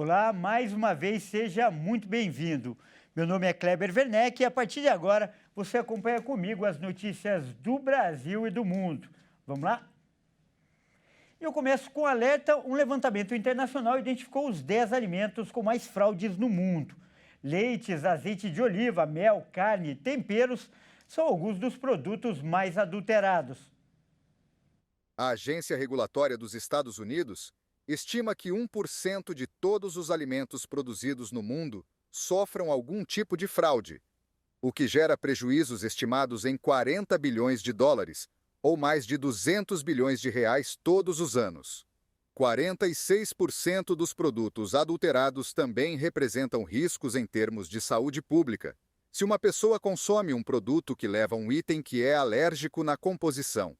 Olá, mais uma vez, seja muito bem-vindo. Meu nome é Kleber Werneck e a partir de agora você acompanha comigo as notícias do Brasil e do mundo. Vamos lá? Eu começo com um alerta. Um levantamento internacional identificou os 10 alimentos com mais fraudes no mundo. Leites, azeite de oliva, mel, carne, temperos são alguns dos produtos mais adulterados. A Agência Regulatória dos Estados Unidos estima que 1% de todos os alimentos produzidos no mundo sofram algum tipo de fraude, o que gera prejuízos estimados em 40 bilhões de dólares, ou mais de 200 bilhões de reais todos os anos. 46% dos produtos adulterados também representam riscos em termos de saúde pública, se uma pessoa consome um produto que leva um item que é alérgico na composição.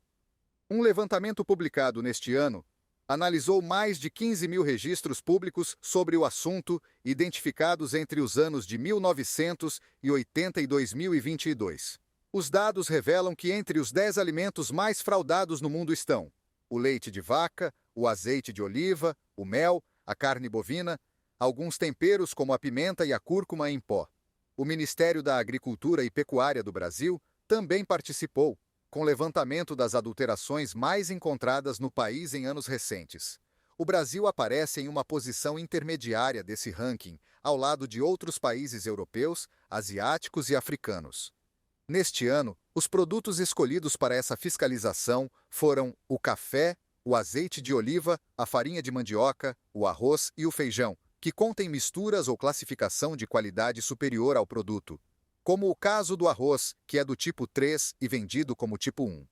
Um levantamento publicado neste ano analisou mais de 15 mil registros públicos sobre o assunto, identificados entre os anos de 1980 e 2022. Os dados revelam que entre os 10 alimentos mais fraudados no mundo estão o leite de vaca, o azeite de oliva, o mel, a carne bovina, alguns temperos como a pimenta e a cúrcuma em pó. O Ministério da Agricultura e Pecuária do Brasil também participou, com levantamento das adulterações mais encontradas no país em anos recentes. O Brasil aparece em uma posição intermediária desse ranking, ao lado de outros países europeus, asiáticos e africanos. Neste ano, os produtos escolhidos para essa fiscalização foram o café, o azeite de oliva, a farinha de mandioca, o arroz e o feijão, que contêm misturas ou classificação de qualidade superior ao produto, como o caso do arroz, que é do tipo 3 e vendido como tipo 1.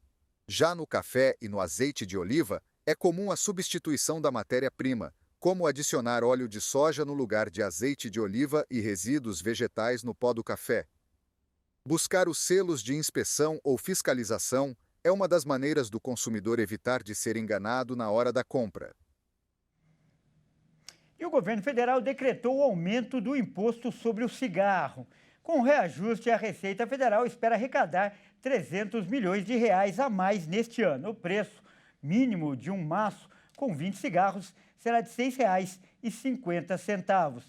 Já no café e no azeite de oliva, é comum a substituição da matéria-prima, como adicionar óleo de soja no lugar de azeite de oliva e resíduos vegetais no pó do café. Buscar os selos de inspeção ou fiscalização é uma das maneiras do consumidor evitar de ser enganado na hora da compra. E o governo federal decretou o aumento do imposto sobre o cigarro. Com o reajuste, a Receita Federal espera arrecadar 300 milhões de reais a mais neste ano. O preço mínimo de um maço com 20 cigarros será de R$ 6,50.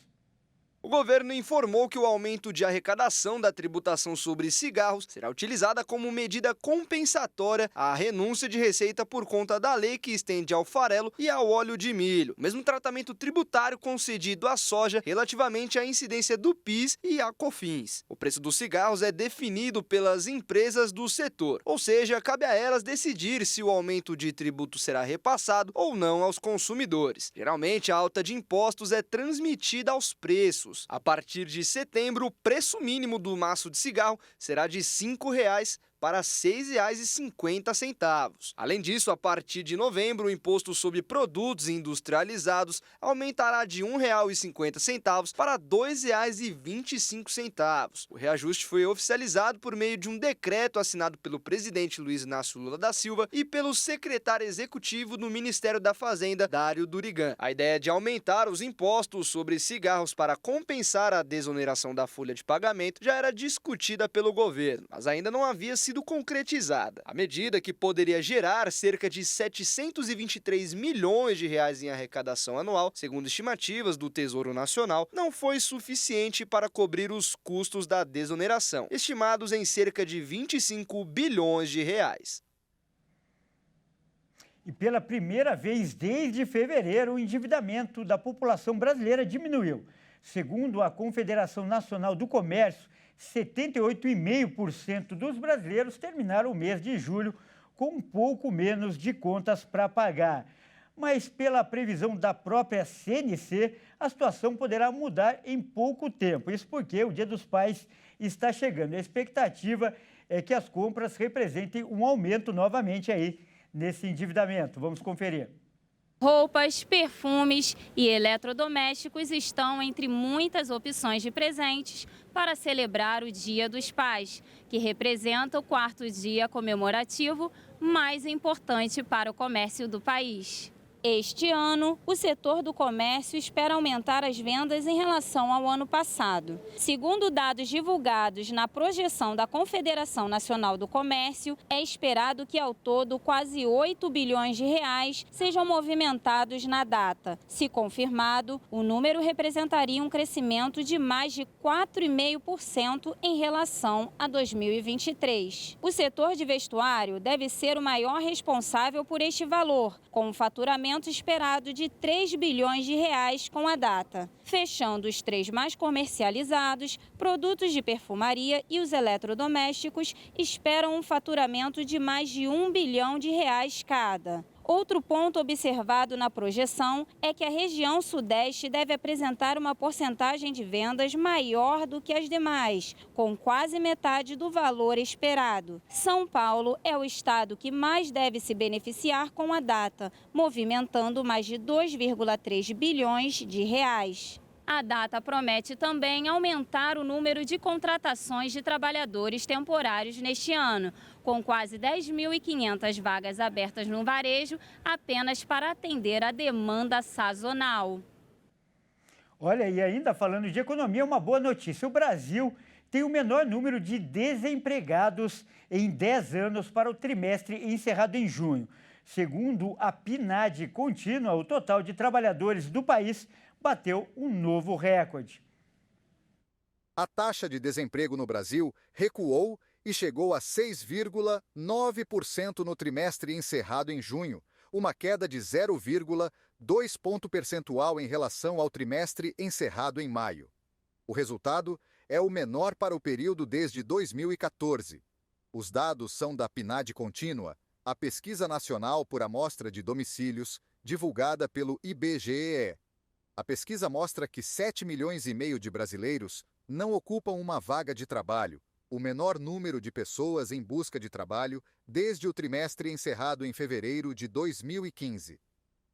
O governo informou que o aumento de arrecadação da tributação sobre cigarros será utilizada como medida compensatória à renúncia de receita por conta da lei que estende ao farelo e ao óleo de milho, o mesmo tratamento tributário concedido à soja relativamente à incidência do PIS e à COFINS. O preço dos cigarros é definido pelas empresas do setor, ou seja, cabe a elas decidir se o aumento de tributo será repassado ou não aos consumidores. Geralmente, a alta de impostos é transmitida aos preços. A partir de setembro, o preço mínimo do maço de cigarro será de R$ 5,00 para R$ 6,50. Além disso, a partir de novembro, o imposto sobre produtos industrializados aumentará de R$ 1,50 para R$ 2,25. O reajuste foi oficializado por meio de um decreto assinado pelo presidente Luiz Inácio Lula da Silva e pelo secretário executivo do Ministério da Fazenda, Dário Durigan. A ideia de aumentar os impostos sobre cigarros para compensar a desoneração da folha de pagamento já era discutida pelo governo, mas ainda não havia sido concretizada. A medida, que poderia gerar cerca de 723 milhões de reais em arrecadação anual, segundo estimativas do Tesouro Nacional, não foi suficiente para cobrir os custos da desoneração, estimados em cerca de 25 bilhões de reais. E pela primeira vez desde fevereiro, o endividamento da população brasileira diminuiu. Segundo a Confederação Nacional do Comércio, 78,5% dos brasileiros terminaram o mês de julho com um pouco menos de contas para pagar. Mas, pela previsão da própria CNC, a situação poderá mudar em pouco tempo. Isso porque o Dia dos Pais está chegando. A expectativa é que as compras representem um aumento novamente aí nesse endividamento. Vamos conferir. Roupas, perfumes e eletrodomésticos estão entre muitas opções de presentes para celebrar o Dia dos Pais, que representa o quarto dia comemorativo mais importante para o comércio do país. Este ano, o setor do comércio espera aumentar as vendas em relação ao ano passado. Segundo dados divulgados na projeção da Confederação Nacional do Comércio, é esperado que ao todo quase 8 bilhões de reais sejam movimentados na data. Se confirmado, o número representaria um crescimento de mais de 4,5% em relação a 2023. O setor de vestuário deve ser o maior responsável por este valor, com um faturamento esperado de 3 bilhões de reais com a data. Fechando os três mais comercializados, produtos de perfumaria e os eletrodomésticos esperam um faturamento de mais de 1 bilhão de reais cada. Outro ponto observado na projeção é que a região Sudeste deve apresentar uma porcentagem de vendas maior do que as demais, com quase metade do valor esperado. São Paulo é o estado que mais deve se beneficiar com a data, movimentando mais de 2,3 bilhões de reais. A data promete também aumentar o número de contratações de trabalhadores temporários neste ano, com quase 10.500 vagas abertas no varejo, apenas para atender a demanda sazonal. Olha, e ainda falando de economia, uma boa notícia. O Brasil tem o menor número de desempregados em 10 anos para o trimestre encerrado em junho. Segundo a PNAD contínua, o total de trabalhadores do país bateu um novo recorde. A taxa de desemprego no Brasil recuou e chegou a 6,9% no trimestre encerrado em junho, uma queda de 0,2 ponto percentual em relação ao trimestre encerrado em maio. O resultado é o menor para o período desde 2014. Os dados são da PNAD contínua, a Pesquisa Nacional por Amostra de Domicílios, divulgada pelo IBGE. A pesquisa mostra que 7,5 milhões de brasileiros não ocupam uma vaga de trabalho, o menor número de pessoas em busca de trabalho desde o trimestre encerrado em fevereiro de 2015.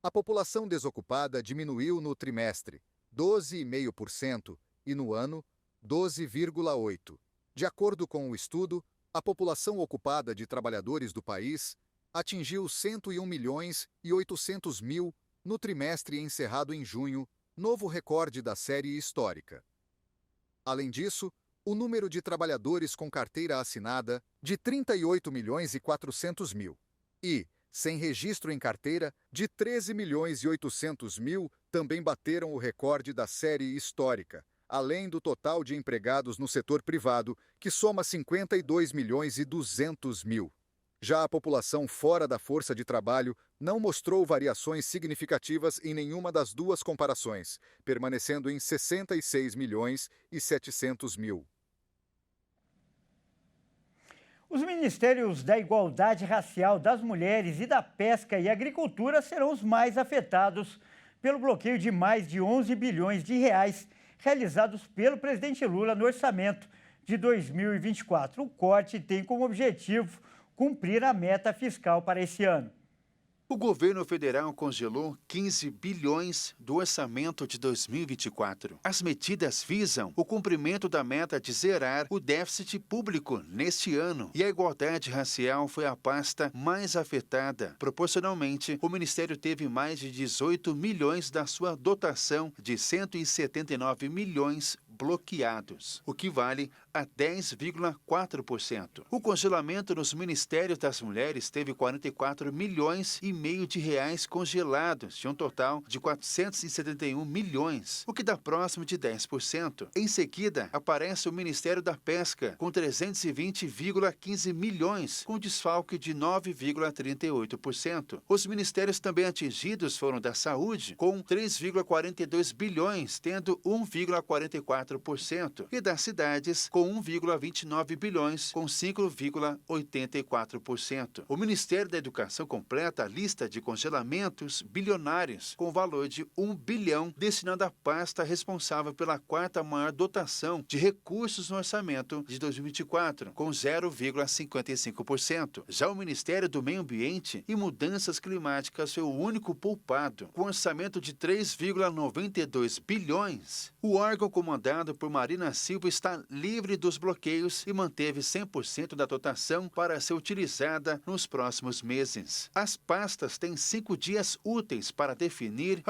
A população desocupada diminuiu no trimestre, 12,5%, e no ano, 12,8%. De acordo com o estudo, a população ocupada de trabalhadores do país atingiu 101.800.000 no trimestre encerrado em junho, novo recorde da série histórica. Além disso, o número de trabalhadores com carteira assinada, de 38.400.000, e, sem registro em carteira, de 13.800.000, também bateram o recorde da série histórica, além do total de empregados no setor privado, que soma 52.200.000. Já a população fora da força de trabalho não mostrou variações significativas em nenhuma das duas comparações, permanecendo em 66.700.000. Os Ministérios da Igualdade Racial, das Mulheres e da Pesca e Agricultura serão os mais afetados pelo bloqueio de mais de 11 bilhões de reais realizados pelo presidente Lula no orçamento de 2024. O corte tem como objetivo cumprir a meta fiscal para esse ano. O governo federal congelou 15 bilhões do orçamento de 2024. As medidas visam o cumprimento da meta de zerar o déficit público neste ano. E a igualdade racial foi a pasta mais afetada. Proporcionalmente, o Ministério teve mais de 18 milhões da sua dotação de 179 milhões bloqueados, o que vale a 10,4%. O congelamento nos Ministérios das Mulheres teve 44 milhões e meio de reais congelados, de um total de 471 milhões, o que dá próximo de 10%. Em seguida, aparece o Ministério da Pesca, com 320,15 milhões, com desfalque de 9,38%. Os ministérios também atingidos foram da Saúde, com 3,42 bilhões, tendo 1,44%, e das cidades, com 1,29 bilhões, com 5,84%. O Ministério da Educação completa a lista de congelamentos bilionários, com valor de 1 bilhão, destinado à pasta responsável pela quarta maior dotação de recursos no orçamento de 2024, com 0,55%. Já o Ministério do Meio Ambiente e Mudanças Climáticas foi o único poupado, com orçamento de 3,92 bilhões. O órgão comandado encabezado por Marina Silva, está livre dos bloqueios e manteve 100% da dotação para ser utilizada nos próximos meses. As pastas têm 5 dias úteis para definir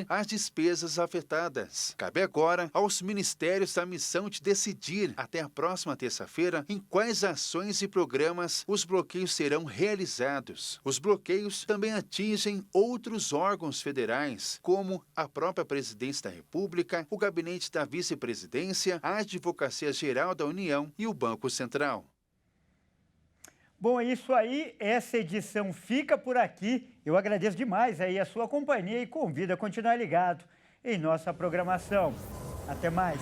as despesas afetadas. Cabe agora aos ministérios a missão de decidir até a próxima terça-feira em quais ações e programas os bloqueios serão realizados. Os bloqueios também atingem outros órgãos federais, como a própria Presidência da República, o Gabinete da Vice-Presidência, a Advocacia Geral da União e o Banco Central. Bom, é isso aí. Essa edição fica por aqui. Eu agradeço demais aí a sua companhia e convido a continuar ligado em nossa programação. Até mais.